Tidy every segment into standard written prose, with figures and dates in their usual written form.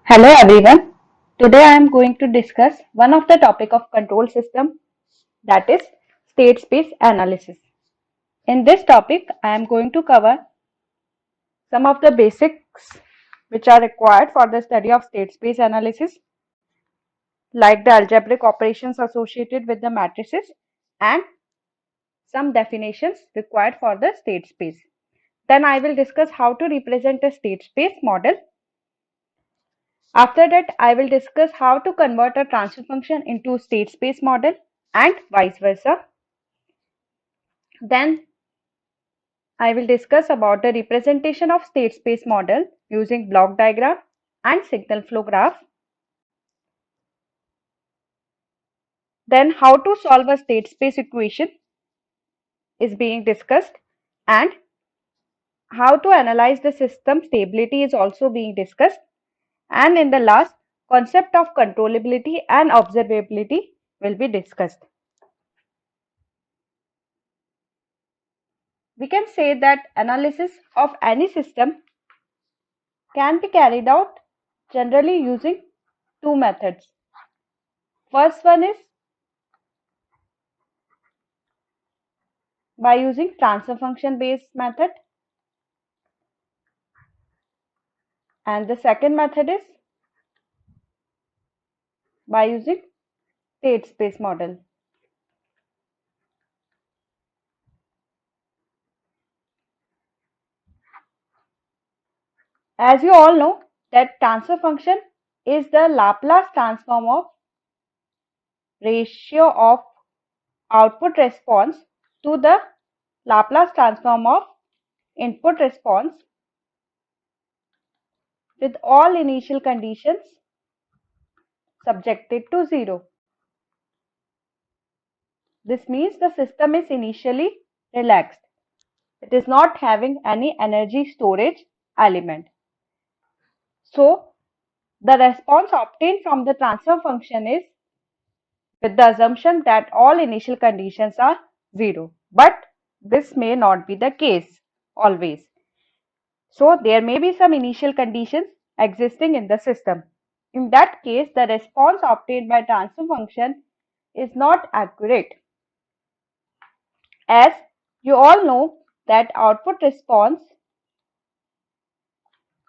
Hello everyone. Today I am going to discuss one of the topic of control system, that is state space analysis. In this topic I am going to cover some of the basics which are required for the study of state space analysis, like the algebraic operations associated with the matrices and some definitions required for the state space. Then I will discuss how to represent a state space model. After that, I will discuss how to convert a transfer function into state space model and vice versa. Then I will discuss about the representation of state space model using block diagram and signal flow graph. Then how to solve a state space equation is being discussed, and how to analyze the system stability is also being discussed. And in the last, concept of controllability and observability will be discussed. We can say that analysis of any system can be carried out generally using two methods. First one is by using transfer function based method, and the second method is by using state space model. As you all know that transfer function is the Laplace transform of ratio of output response to the Laplace transform of input response with all initial conditions subjected to 0. This means the system is initially relaxed. It is not having any energy storage element. So, the response obtained from the transfer function is with the assumption that all initial conditions are 0. But this may not be the case always. So, there may be some initial conditions existing in the system. In that case, the response obtained by transfer function is not accurate. As you all know that output response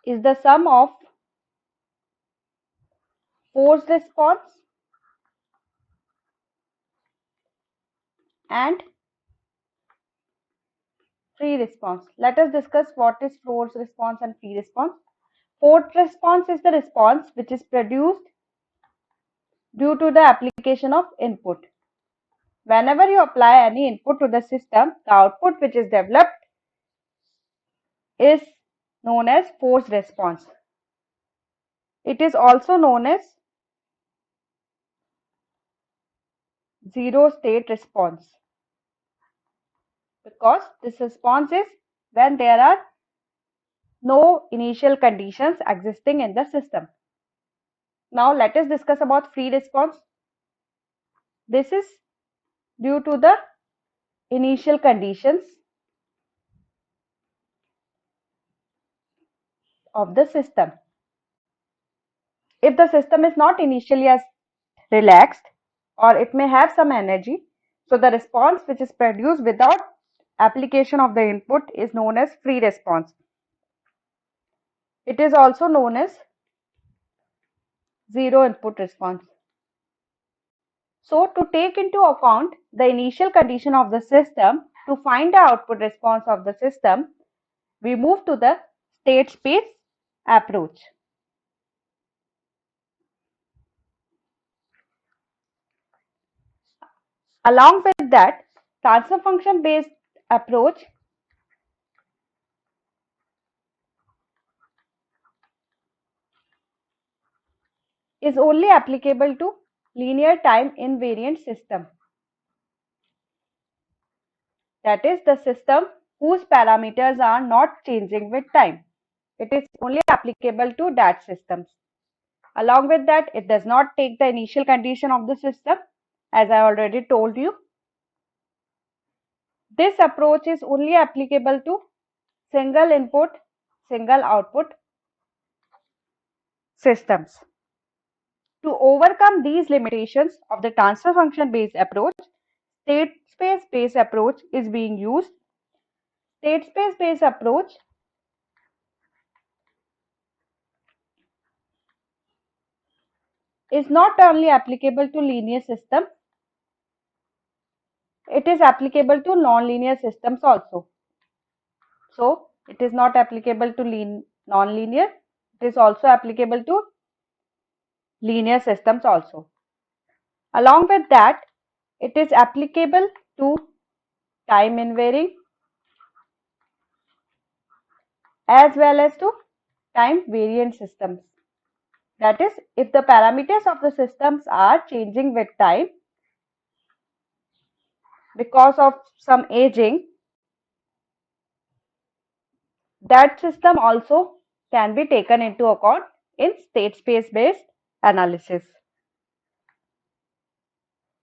is the sum of forced response and free response. Let us discuss what is forced response and free response. Forced response is the response which is produced due to the application of input. Whenever you apply any input to the system, the output which is developed is known as forced response. It is also known as zero state response, because this response is when there are no initial conditions existing in the system. Now let us discuss about free response. This is due to the initial conditions of the system. If the system is not initially as relaxed, or it may have some energy, so the response which is produced without application of the input is known as free response. It is also known as zero input response. So to take into account the initial condition of the system to find the output response of the system, we move to the state space approach. Along with that, transfer function based approach is only applicable to linear time invariant system. That is the system whose parameters are not changing with time. It is only applicable to that systems. Along with that, it does not take the initial condition of the system, as I already told you. This approach is only applicable to single input, single output systems. To overcome these limitations of the transfer function based approach, state space based approach is being used. State space based approach is not only applicable to linear system, it is applicable to non-linear systems also. So it is not applicable to non-linear, it is also applicable to linear systems also. Along with that, it is applicable to time invariant as well as to time variant systems. That is, if the parameters of the systems are changing with time because of some aging, that system also can be taken into account in state space based analysis.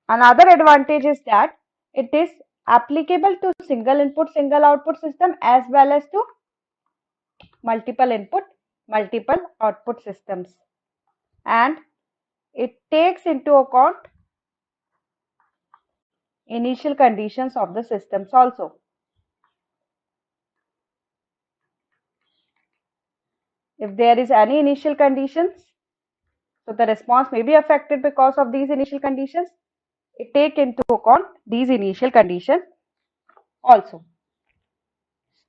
Another advantage is that it is applicable to single input, single output system as well as to multiple input, multiple output systems, and it takes into account initial conditions of the systems also. If there is any initial conditions, so the response may be affected because of these initial conditions. It take into account these initial conditions also.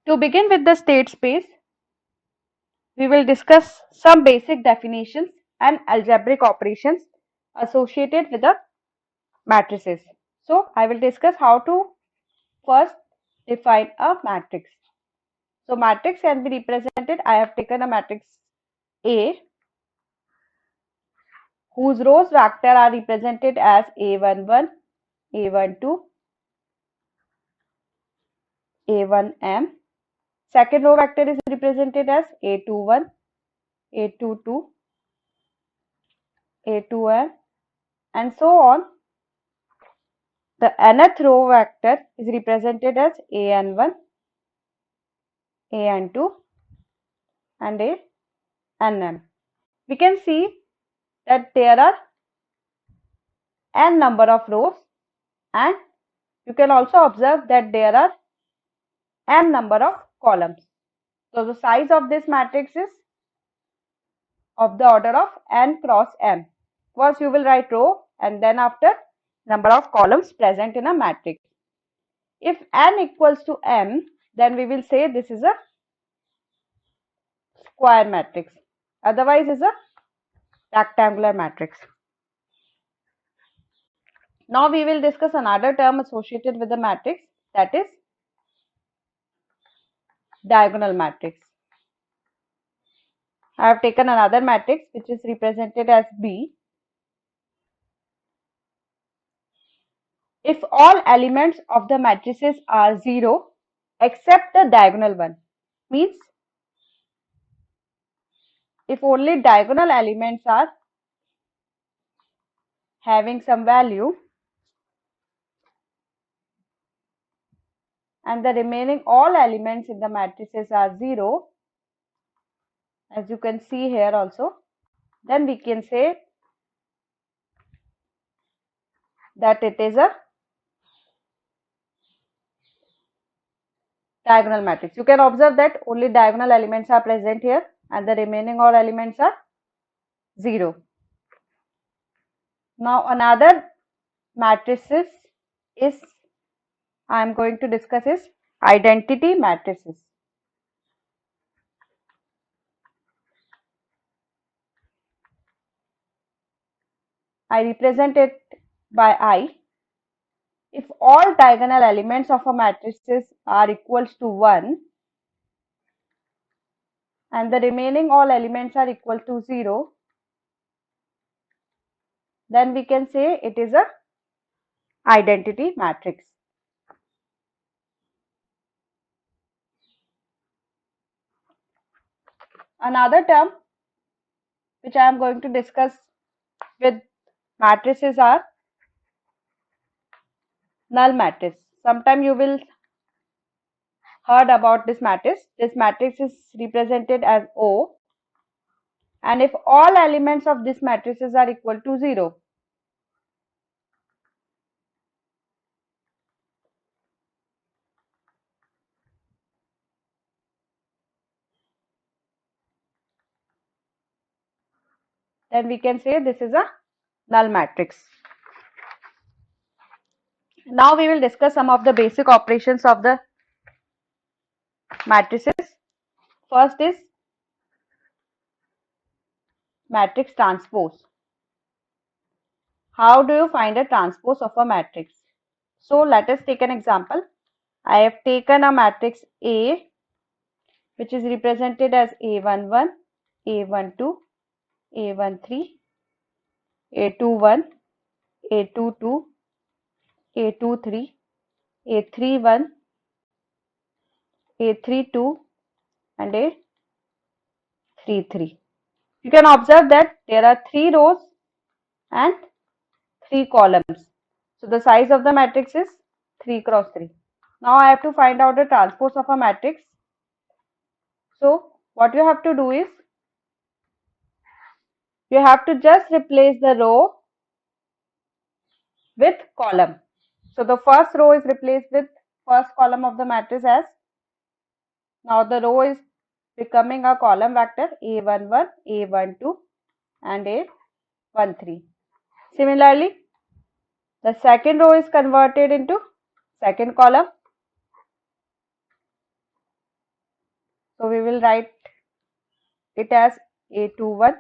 To begin with the state space, we will discuss some basic definitions and algebraic operations associated with the matrices. So I will discuss how to first define a matrix. So matrix can be represented. I have taken a matrix A whose rows vector are represented as A11, A12, A1m. Second row vector is represented as A21, A22, A2n, and so on. The nth row vector is represented as an1, an2, and anm. We can see that there are n number of rows, and you can also observe that there are n number of columns. So the size of this matrix is of the order of n cross m. First you will write row and then after number of columns present in a matrix. If n equals to m, then we will say this is a square matrix. Otherwise is a rectangular matrix. Now we will discuss another term associated with the matrix, that is diagonal matrix. I have taken another matrix which is represented as B. If all elements of the matrices are 0 except the diagonal one, means if only diagonal elements are having some value and the remaining all elements in the matrices are 0, as you can see here also, then we can say that it is a diagonal matrix. You can observe that only diagonal elements are present here and the remaining all elements are 0. Now another matrices is I am going to discuss is identity matrices. I represent it by I. If all diagonal elements of a matrices are equals to 1 and the remaining all elements are equal to 0, then we can say it is a identity matrix. Another term which I am going to discuss with matrices are null matrix. Sometime you will heard about this matrix. This matrix is represented as O and if all elements of this matrices are equal to 0. Then we can say this is a null matrix. Now we will discuss some of the basic operations of the matrices. First is matrix transpose. How do you find a transpose of a matrix? So let us take an example. I have taken a matrix A, which is represented as A11, A12, A13, A21, A22, A23, A31, A32 and A33. You can observe that there are 3 rows and 3 columns. So the size of the matrix is 3 cross 3. Now I have to find out the transpose of a matrix. So what you have to do is, you have to just replace the row with column. So the first row is replaced with first column of the matrix as, now the row is becoming a column vector A11, A12 and A13. Similarly, the second row is converted into second column. So we will write it as A21,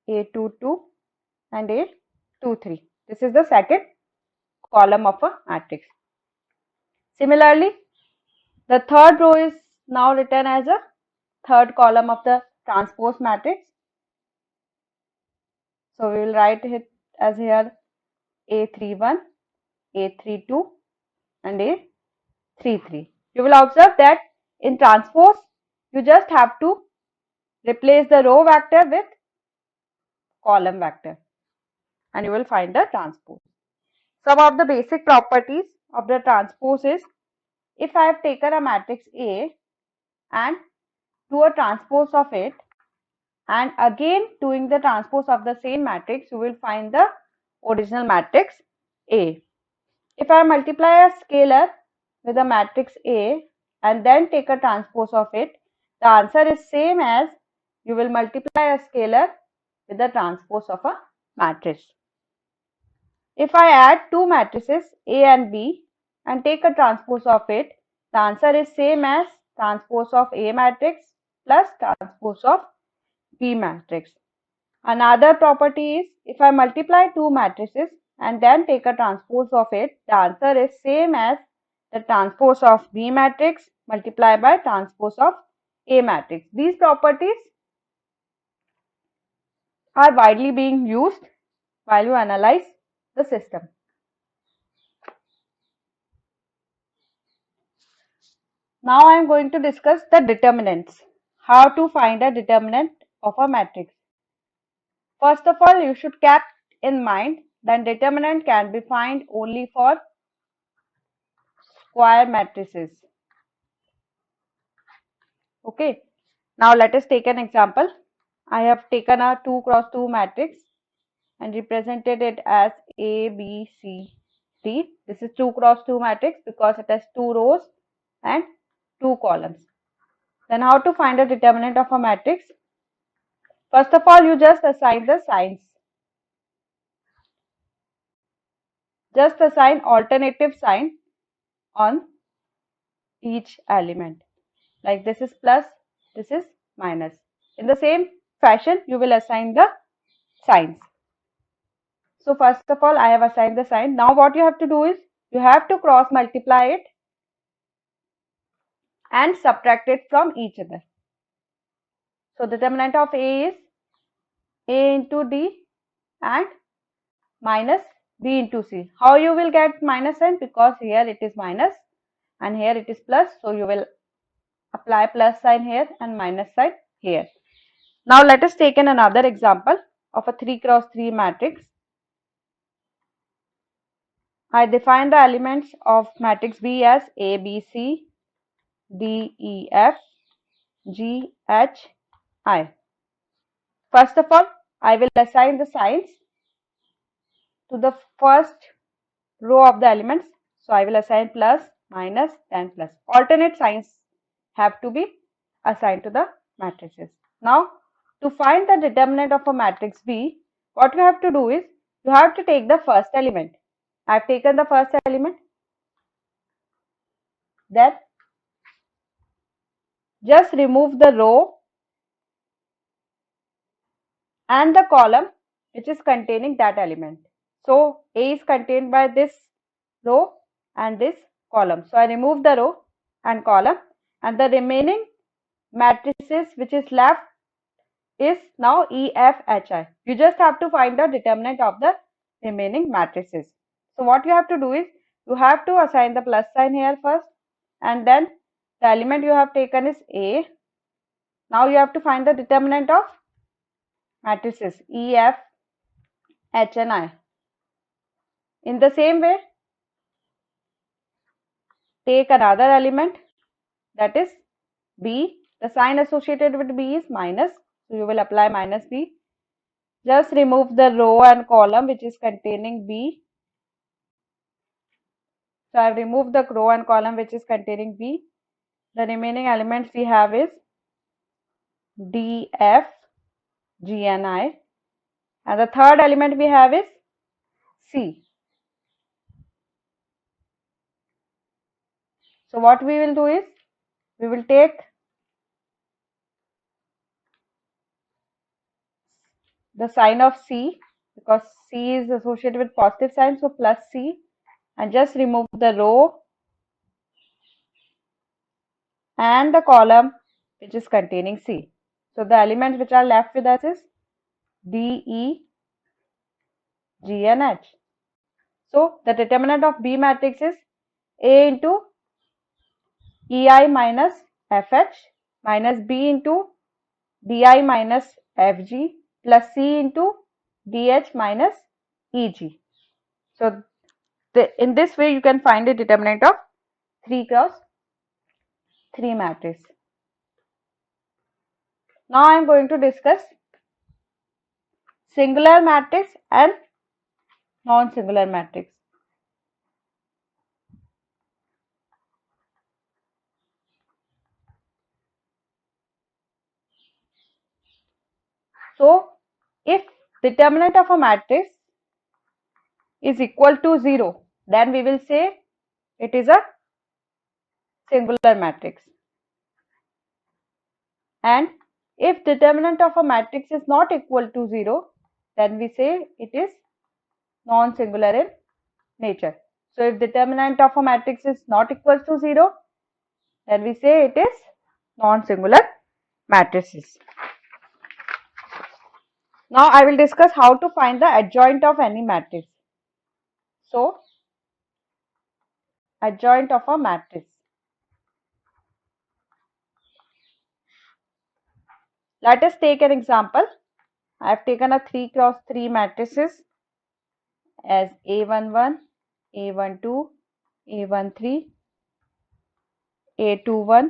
A22 and A23. This is the second column of a matrix. Similarly, the third row is now written as a third column of the transpose matrix. So we will write it as here A31, A32 and A33. You will observe that in transpose you just have to replace the row vector with column vector and you will find the transpose. Some of the basic properties of the transpose is, if I have taken a matrix A and do a transpose of it and again doing the transpose of the same matrix, you will find the original matrix A. If I multiply a scalar with a matrix A and then take a transpose of it, the answer is same as you will multiply a scalar with the transpose of a matrix. If I add two matrices A and B and take a transpose of it, the answer is same as transpose of A matrix plus transpose of B matrix. Another property is, if I multiply two matrices and then take a transpose of it, the answer is same as the transpose of B matrix multiplied by transpose of A matrix. These properties are widely being used while you analyze the system. Now I am going to discuss the determinants. How to find a determinant of a matrix. First of all, you should keep in mind that determinant can be found only for square matrices. Okay. Now let us take an example. I have taken a 2 cross 2 matrix and represented it as A, B, C, D. This is 2 cross 2 matrix because it has 2 rows and 2 columns. Then how to find a determinant of a matrix? First of all, you just assign the signs. Just assign alternative sign on each element. Like this is plus, this is minus. In the same fashion, you will assign the signs. So first of all, I have assigned the sign. Now what you have to do is, you have to cross multiply it and subtract it from each other. So determinant of A is A into D and minus B into C. How you will get minus sign? Because here it is minus and here it is plus. So you will apply plus sign here and minus sign here. Now let us take another example of a 3 cross 3 matrix. I define the elements of matrix B as A, B, C, D, E, F, G, H, I. First of all, I will assign the signs to the first row of the elements. So I will assign plus, minus, then plus. Alternate signs have to be assigned to the matrices. Now, to find the determinant of a matrix B, what you have to do is, you have to take the first element. I have taken the first element. Then, just remove the row and the column which is containing that element. So, A is contained by this row and this column. So, I remove the row and column, and the remaining matrices which is left is now E, F, H, I. You just have to find the determinant of the remaining matrices. So, what you have to do is, you have to assign the plus sign here first, and then the element you have taken is A. Now, you have to find the determinant of matrices E, F, H and I. In the same way, take another element, that is B. The sign associated with B is minus, so you will apply minus B. Just remove the row and column which is containing B. So I have removed the row and column which is containing B. The remaining elements we have is D, F, G and I. And the third element we have is C. So what we will do is, we will take the sign of C, because C is associated with positive sign, so plus C, and just remove the row and the column which is containing C. So the elements which are left with us is D, E, G and H. So the determinant of B matrix is A into EI minus FH minus B into DI minus FG plus C into DH minus EG. So in this way you can find the determinant of 3 cross 3 matrix. Now I am going to discuss singular matrix and non-singular matrix. So if determinant of a matrix is equal to 0, then we will say it is a singular matrix. And if determinant of a matrix is not equal to 0, then we say it is non-singular in nature. So if determinant of a matrix is not equal to 0, then we say it is non-singular matrices. Now I will discuss how to find the adjoint of any matrix. So adjoint of a matrix. Let us take an example. I have taken a 3 cross 3 matrices as A11, A12, A13, A21,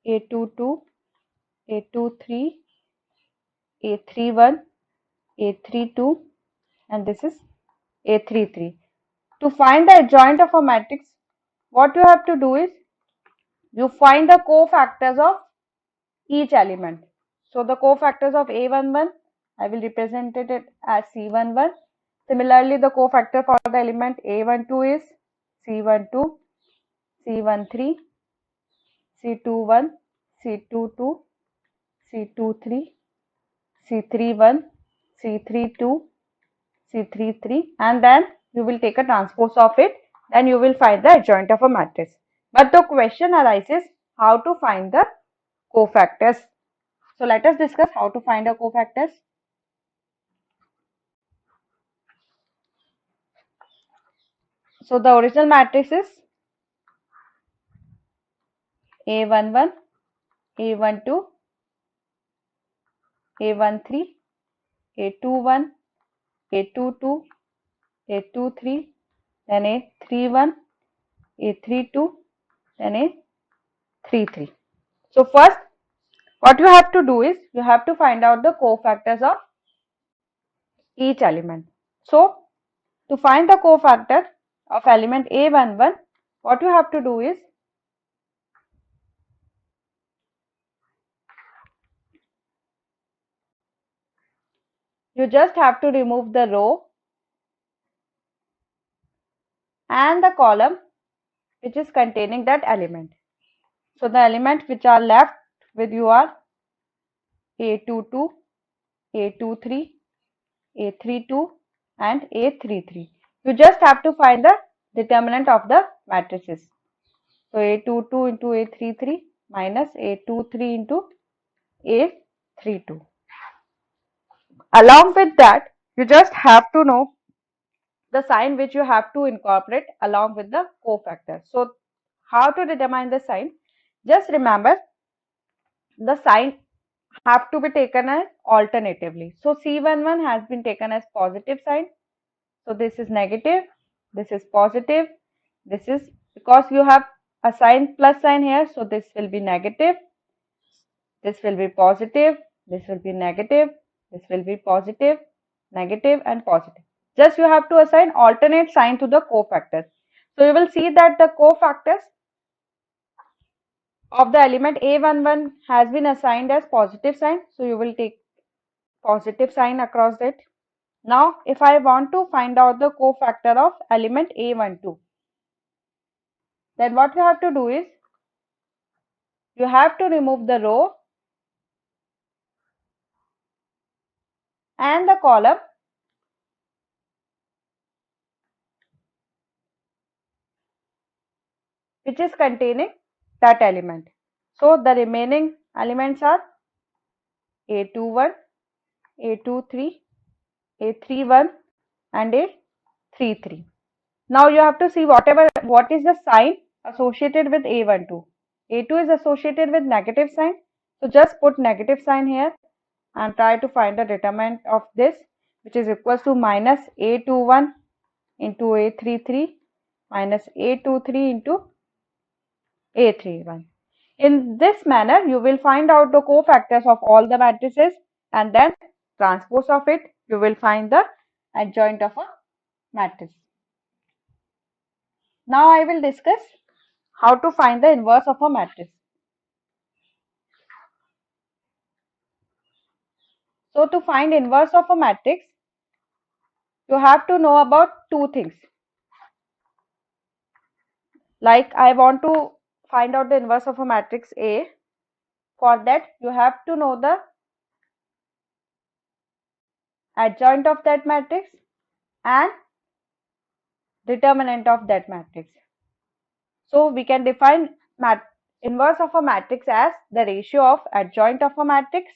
A22, A23, A31, A32, and this is A33. To find the adjoint of a matrix, what you have to do is, you find the cofactors of each element. So the cofactors of A11, I will represent it as C11. Similarly, the cofactor for the element A12 is C12, C13, C21, C22, C23, C31, C32, C33, and then you will take a transpose of it, then you will find the adjoint of a matrix. But the question arises, how to find the cofactors. So let us discuss how to find the cofactors. So the original matrix is A11, A12, A13, A21, A22, A23, then A31, A32, then A33. So first, what you have to do is you have to find out the cofactors of each element. So to find the cofactor of element A11, what you have to do is you just have to remove the row and the column which is containing that element. So the elements which are left with you are A22, A23, A32 and A33. You just have to find the determinant of the matrices. So A22 into A33 minus A23 into A32. Along with that, you just have to know the sign which you have to incorporate along with the cofactor. So how to determine the sign? Just remember the sign have to be taken as alternatively. So C11 has been taken as positive sign. So this is negative, this is positive, this is because you have a sign plus sign here. So this will be negative, this will be positive, this will be negative, this will be positive, negative and positive. Just you have to assign alternate sign to the cofactors. So you will see that the cofactors of the element A11 has been assigned as positive sign. So you will take positive sign across it. Now if I want to find out the cofactor of element A12, then what you have to do is you have to remove the row and the column which is containing that element. So the remaining elements are A21, A23, A31 and A33. Now you have to see what is the sign associated with A12. A2 is associated with negative sign. So just put negative sign here and try to find the determinant of this, which is equals to minus A21 into A33 minus A23 into A31. In this manner, you will find out the cofactors of all the matrices and then transpose of it, you will find the adjoint of a matrix. Now I will discuss how to find the inverse of a matrix. So to find inverse of a matrix, you have to know about two things. Like I want to find out the inverse of a matrix A. For that, you have to know the adjoint of that matrix and determinant of that matrix. So we can define inverse of a matrix as the ratio of adjoint of a matrix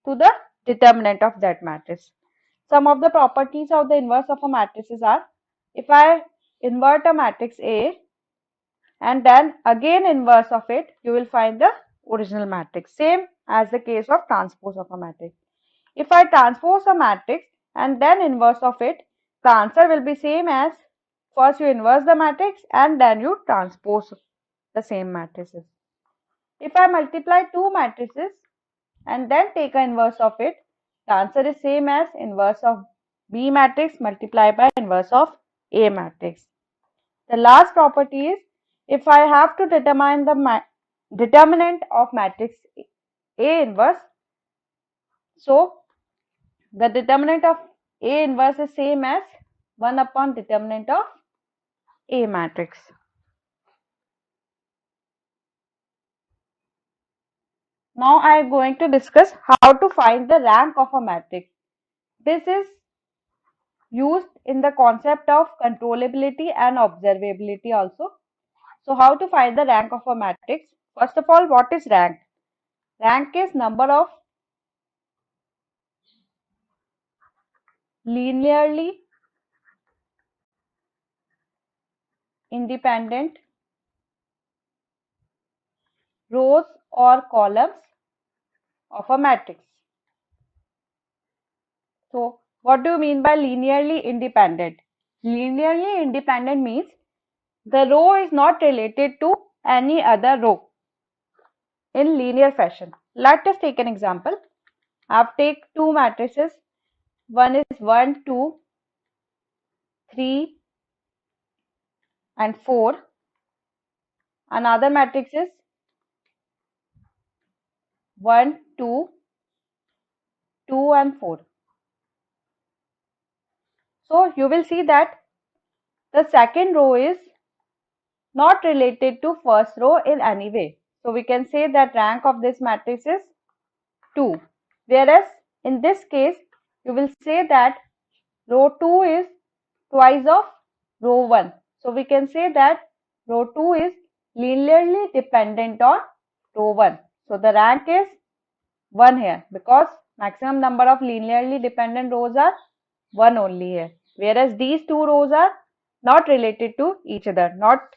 to the determinant of that matrix. Some of the properties of the inverse of a matrices are, if I invert a matrix A and then again inverse of it, you will find the original matrix, same as the case of transpose of a matrix. If I transpose a matrix and then inverse of it, the answer will be same as first you inverse the matrix and then you transpose the same matrices. If I multiply two matrices and then take an inverse of it, the answer is same as inverse of B matrix multiplied by inverse of A matrix. The last property is, if I have to determine the determinant of matrix A inverse, so the determinant of A inverse is same as 1 upon determinant of A matrix. Now I am going to discuss how to find the rank of a matrix. This is used in the concept of controllability and observability also. So how to find the rank of a matrix? First of all, what is rank? Rank is number of linearly independent rows or columns of a matrix. So what do you mean by linearly independent? Linearly independent means the row is not related to any other row. in linear fashion. Let us take an example. I've take two matrices. One is 1, 2, 3 and 4. Another matrix is 1, 2, 2 and 4. So you will see that the second row is not related to first row in any way. So we can say that rank of this matrix is 2. Whereas in this case, you will say that row 2 is twice of row 1. So we can say that row 2 is linearly dependent on row 1. So the rank is 1 here because maximum number of linearly dependent rows are 1 only here. Whereas these two rows are not related to each other.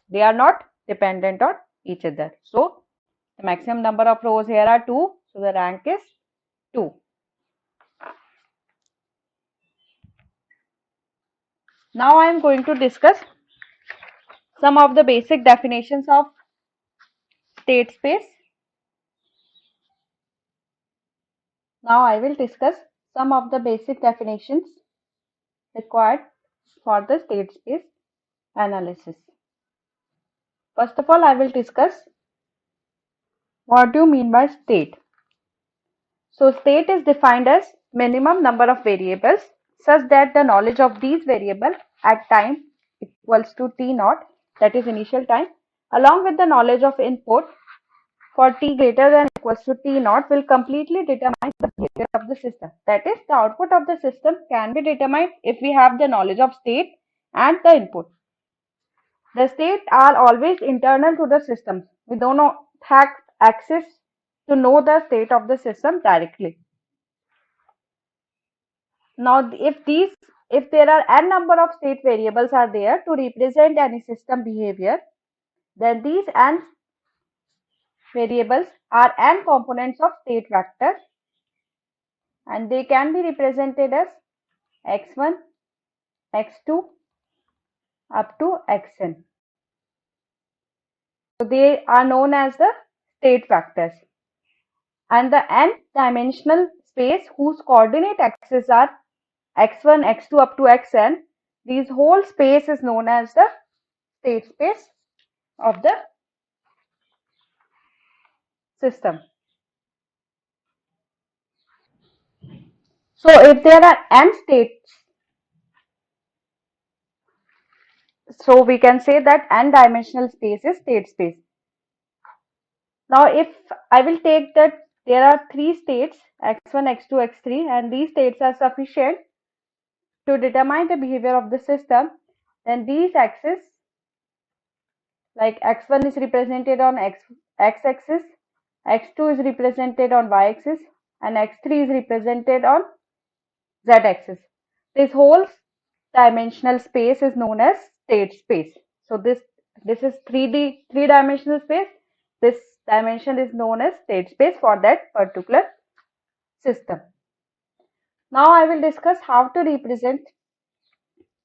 They are not dependent on each other. So the maximum number of rows here are 2. So the rank is 2. Now I am going to discuss some of the basic definitions of state space. Now I will discuss some of the basic definitions required for the state space analysis. First of all, I will discuss what do you mean by state. So state is defined as minimum number of variables such that the knowledge of these variables at time equals to t naught, that is initial time, along with the knowledge of input for t greater than equals to t naught will completely determine the behavior of the system. That is, the output of the system can be determined if we have the knowledge of state and the input. The state are always internal to the system. We do not have access to know the state of the system directly. Now, if there are n number of state variables are there to represent any system behavior, then these n variables are n components of state vector and they can be represented as x1, x2 up to xn. So they are known as the state vectors. And the n-dimensional space whose coordinate axes are x1, x2 up to xn, these whole space is known as the state space of the system. So if there are n states, so we can say that n-dimensional space is state space. Now if I will take that there are three states x1, x2, x3 and these states are sufficient to determine the behavior of the system, then these axes like x1 is represented on x-axis, x2 is represented on y-axis and x3 is represented on z-axis. This whole dimensional space is known as state space. So this is three-dimensional space. This dimension is known as state space for that particular system. Now I will discuss how to represent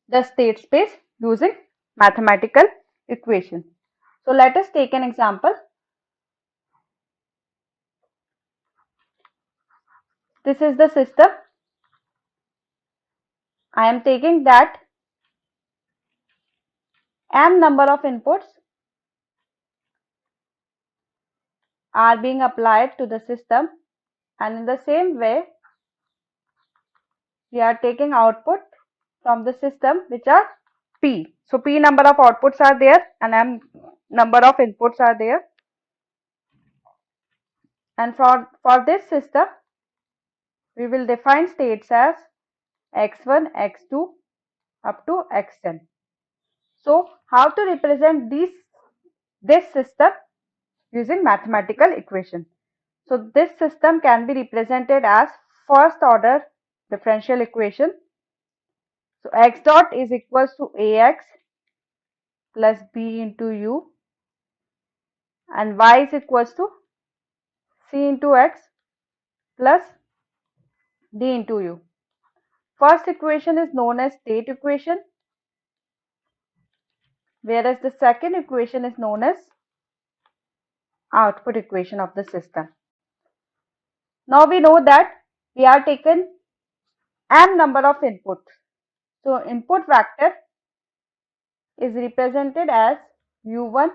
the state space using mathematical equation. So let us take an example. This is the system. I am taking that m number of inputs are being applied to the system and in the same way we are taking output from the system which are p. So p number of outputs are there and m number of inputs are there, and for this system we will define states as x1, x2 up to xn. So how to represent this system using mathematical equation? So this system can be represented as first order differential equation. So x dot is equals to ax plus b into u and y is equals to c into x plus d into u. First equation is known as state equation, whereas the second equation is known as output equation of the system. Now we know that we are taken n number of inputs. So input vector is represented as u1,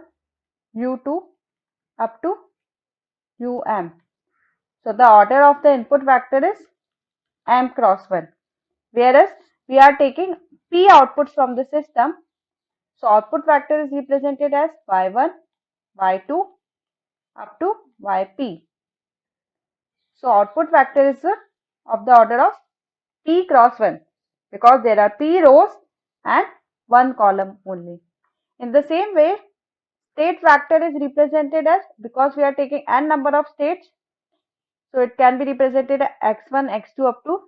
u2 up to um. So the order of the input vector is m cross 1, whereas we are taking p outputs from the system. So output vector is represented as y1, y2 up to yp. So output vector is of the order of p cross 1 because there are p rows and one column only. In the same way, state vector is represented as, because we are taking n number of states, so it can be represented as x1, x2 up to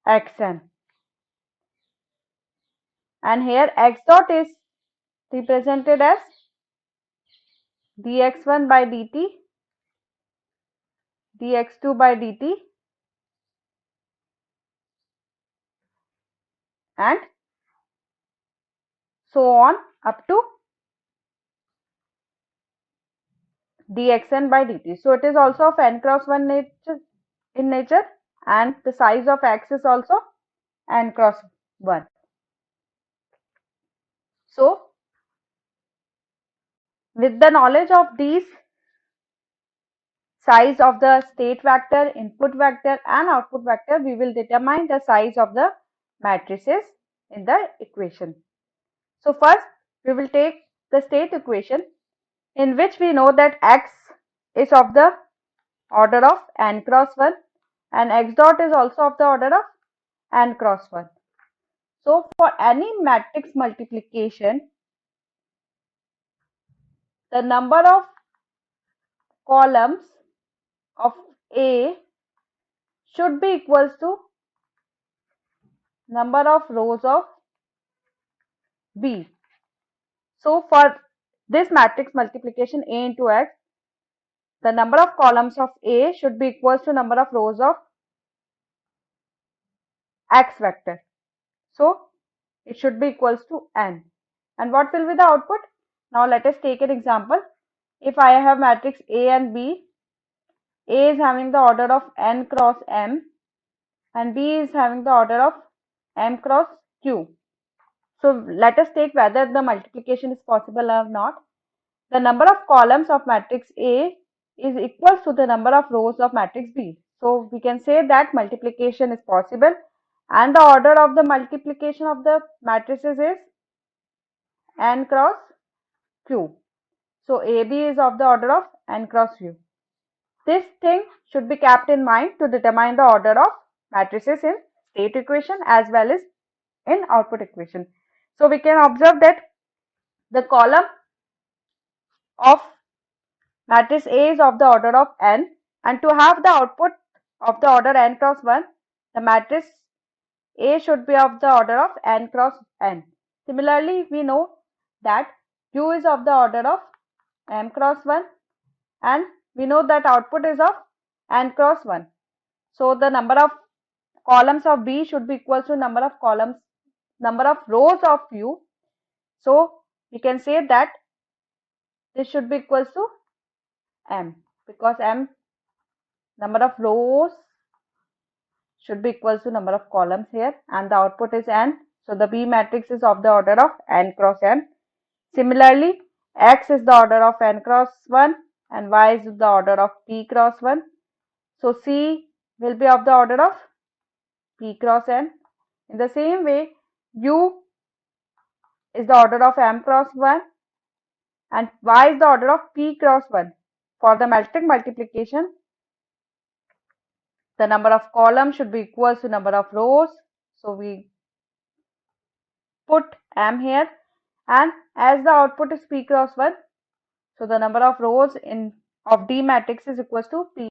xn. And here x dot is represented as dx1 by dt, dx2 by dt, and so on up to dxn by dt. So it is also of n cross 1 nature in nature, and the size of x is also n cross 1. So with the knowledge of these size of the state vector, input vector and output vector, we will determine the size of the matrices in the equation. So first we will take the state equation, in which we know that x is of the order of n cross 1 and x dot is also of the order of n cross 1. So for any matrix multiplication, the number of columns of A should be equals to number of rows of B. So for this matrix multiplication A into X, the number of columns of A should be equals to number of rows of X vector. So it should be equals to n. And what will be the output? Now let us take an example. If I have matrix A and B, A is having the order of n cross m and B is having the order of m cross q. So let us take whether the multiplication is possible or not. The number of columns of matrix A is equal to the number of rows of matrix B. So we can say that multiplication is possible, and the order of the multiplication of the matrices is n cross q. So AB is of the order of n cross q. This thing should be kept in mind to determine the order of matrices in state equation as well as in output equation. So we can observe that the column of matrix A is of the order of n, and to have the output of the order n cross 1, the matrix A should be of the order of n cross n. Similarly, we know that Q is of the order of m cross 1, and we know that output is of n cross 1. So the number of columns of B should be equal to number of rows of U. So we can say that this should be equals to m, because m number of rows should be equals to number of columns here, and the output is n. So the B matrix is of the order of n cross n. Similarly, X is the order of n cross 1 and Y is the order of p cross 1. So C will be of the order of p cross n. In the same way, U is the order of m cross 1 and Y is the order of p cross 1. For the matrix multiplication, the number of columns should be equal to number of rows. So we put m here, and as the output is p cross 1, so the number of rows of D matrix is equals to p.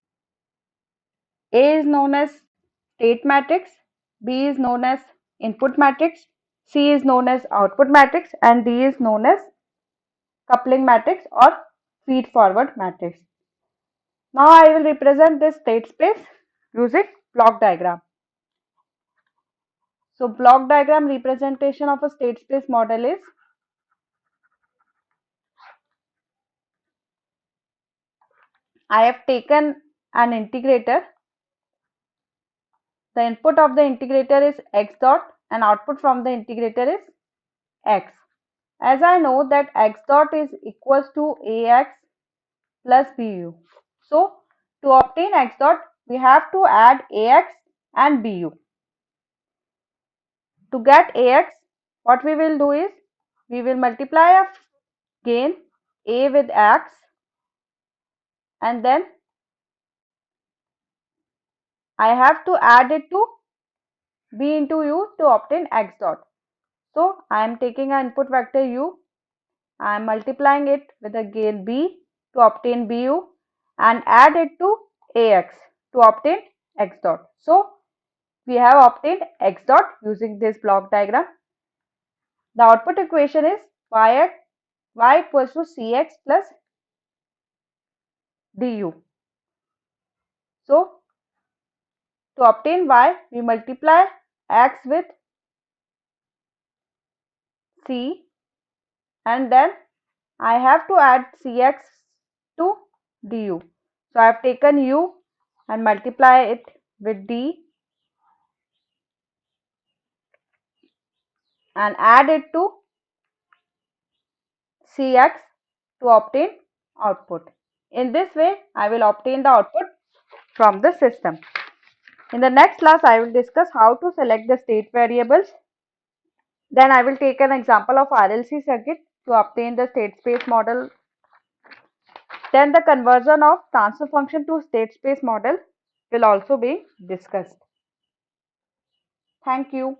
A is known as state matrix, B is known as input matrix, C is known as output matrix, and D is known as coupling matrix or feed forward matrix. Now I will represent this state space using block diagram. So block diagram representation of a state space model is I have taken an integrator. The input of the integrator is x dot and output from the integrator is x. As I know that x dot is equals to ax plus bu. So to obtain x dot, we have to add ax and bu. To get ax, what we will do is we will multiply again a with x and then I have to add it to b into u to obtain x dot. So I am taking an input vector u, I am multiplying it with again b to obtain bu and add it to ax to obtain x dot. So we have obtained x dot using this block diagram. The output equation is y equals to cx plus du. So to obtain y, we multiply x with c and then I have to add cx to du. So I have taken u and multiply it with d and add it to cx to obtain output. In this way, I will obtain the output from the system. In the next class, I will discuss how to select the state variables. Then I will take an example of RLC circuit to obtain the state space model. Then the conversion of transfer function to state space model will also be discussed. Thank you.